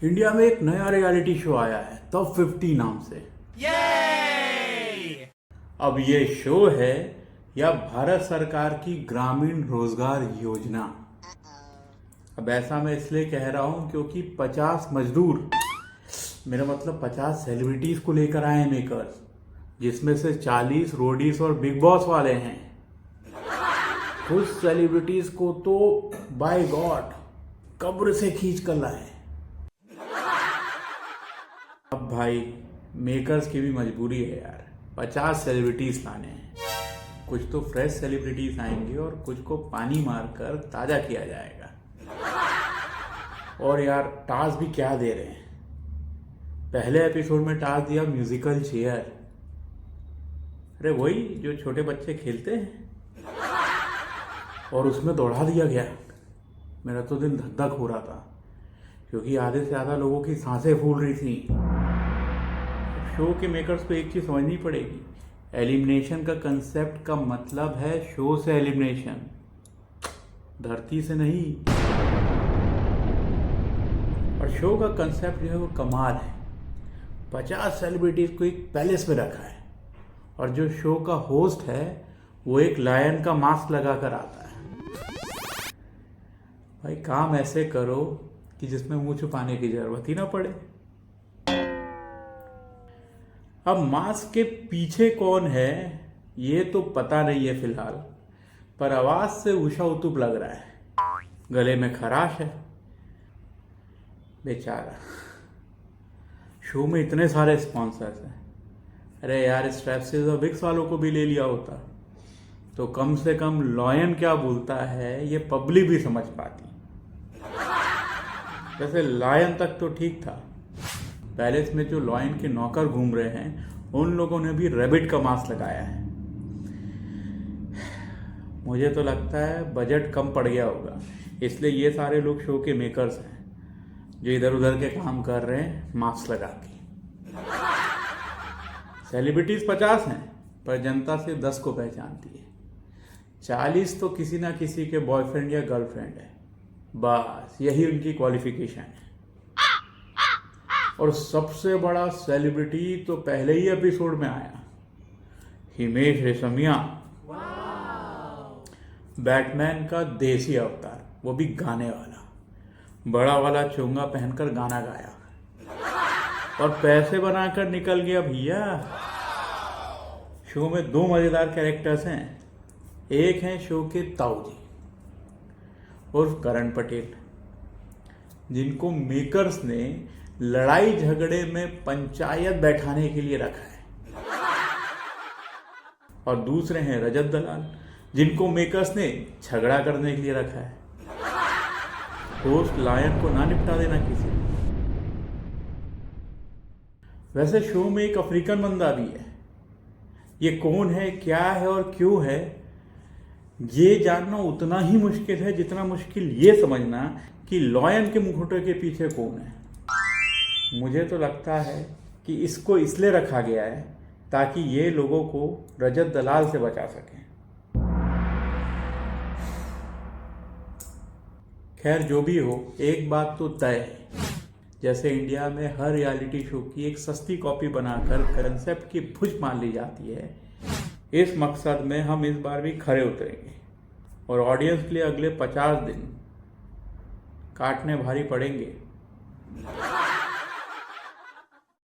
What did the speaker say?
India में एक नया रियलिटी शो आया है टॉप 50 नाम से। अब ये शो है या भारत सरकार की ग्रामीण रोजगार योजना। अब ऐसा मैं इसलिए कह रहा हूं क्योंकि 50 मजदूर, मेरा मतलब 50 सेलिब्रिटीज को लेकर आए हैं मेकर्स, जिसमें से 40 रोडीज और बिग बॉस वाले हैं। कुछ सेलिब्रिटीज को तो बाय गॉड कब्र से खींच कर लाए। अब भाई मेकर्स की भी मजबूरी है यार, 50 सेलिब्रिटीज लाने हैं। कुछ तो फ्रेश सेलिब्रिटीज आएंगे और कुछ को पानी मारकर ताजा किया जाएगा। और यार टास्क भी क्या दे रहे हैं। पहले एपिसोड में टास्क दिया म्यूजिकल चेयर। अरे वही जो छोटे बच्चे खेलते हैं, और उसमें दौड़ा दिया गया। मेरा तो दिल धक धक हो रहा था क्योंकि आधे से ज़्यादा लोगों की सांसें फूल रही थी। शो के मेकर्स को एक चीज समझनी पड़ेगी, एलिमिनेशन का कंसेप्ट का मतलब है शो से एलिमिनेशन, धरती से नहीं। और शो का कंसेप्ट जो है वो कमाल है। 50 सेलिब्रिटीज को एक पैलेस में रखा है और जो शो का होस्ट है वो एक लायन का मास्क लगा कर आता है। भाई काम ऐसे करो कि जिसमें मुंह छुपाने की जरूरत ही ना पड़े। अब मास्क के पीछे कौन है ये तो पता नहीं है फिलहाल, पर आवाज से उषा उत्तुप लग रहा है, गले में खराश है। बेचारा, शो में इतने सारे स्पॉन्सर्स हैं। अरे यार स्ट्रेप्सिस और विक्स वालों को भी ले लिया होता तो कम से कम लॉयन क्या बोलता है ये पब्लिक भी समझ पाती। वैसे लायन तक तो ठीक था, पैलेस में जो लॉयन के नौकर घूम रहे हैं उन लोगों ने भी रैबिट का मास्क लगाया है। मुझे तो लगता है बजट कम पड़ गया होगा, इसलिए ये सारे लोग शो के मेकर्स हैं जो इधर उधर के काम कर रहे हैं मास्क लगा के। सेलिब्रिटीज 50 हैं पर जनता से 10 को पहचानती है। 40 तो किसी ना किसी के बॉयफ्रेंड या गर्लफ्रेंड है, बस यही उनकी क्वालिफिकेशन है। और सबसे बड़ा सेलिब्रिटी तो पहले ही एपिसोड में आया, हिमेश रेशमिया, बैटमैन का देसी अवतार, वो भी गाने वाला, बड़ा वाला चोंगा पहनकर गाना गाया और पैसे बनाकर निकल गया भैया। शो में 2 मजेदार कैरेक्टर्स हैं। एक हैं शो के ताऊ जी उर्फ करण पटेल, जिनको मेकर्स ने लड़ाई झगड़े में पंचायत बैठाने के लिए रखा है। और दूसरे हैं रजत दलाल, जिनको मेकर्स ने झगड़ा करने के लिए रखा है। होस्ट लायन को ना निपटा देना किसी ने। वैसे शो में एक अफ्रीकन बंदा भी है। ये कौन है, क्या है और क्यों है, ये जानना उतना ही मुश्किल है जितना मुश्किल ये समझना कि लॉयन के मुखौटे के पीछे कौन है। मुझे तो लगता है कि इसको इसलिए रखा गया है ताकि ये लोगों को रजत दलाल से बचा सकें। खैर जो भी हो, एक बात तो तय है, जैसे इंडिया में हर रियलिटी शो की एक सस्ती कॉपी बनाकर कंसेप्ट की भुज मार ली जाती है, इस मकसद में हम इस बार भी खरे उतरेंगे और ऑडियंस के लिए अगले 50 दिन काटने भारी पड़ेंगे।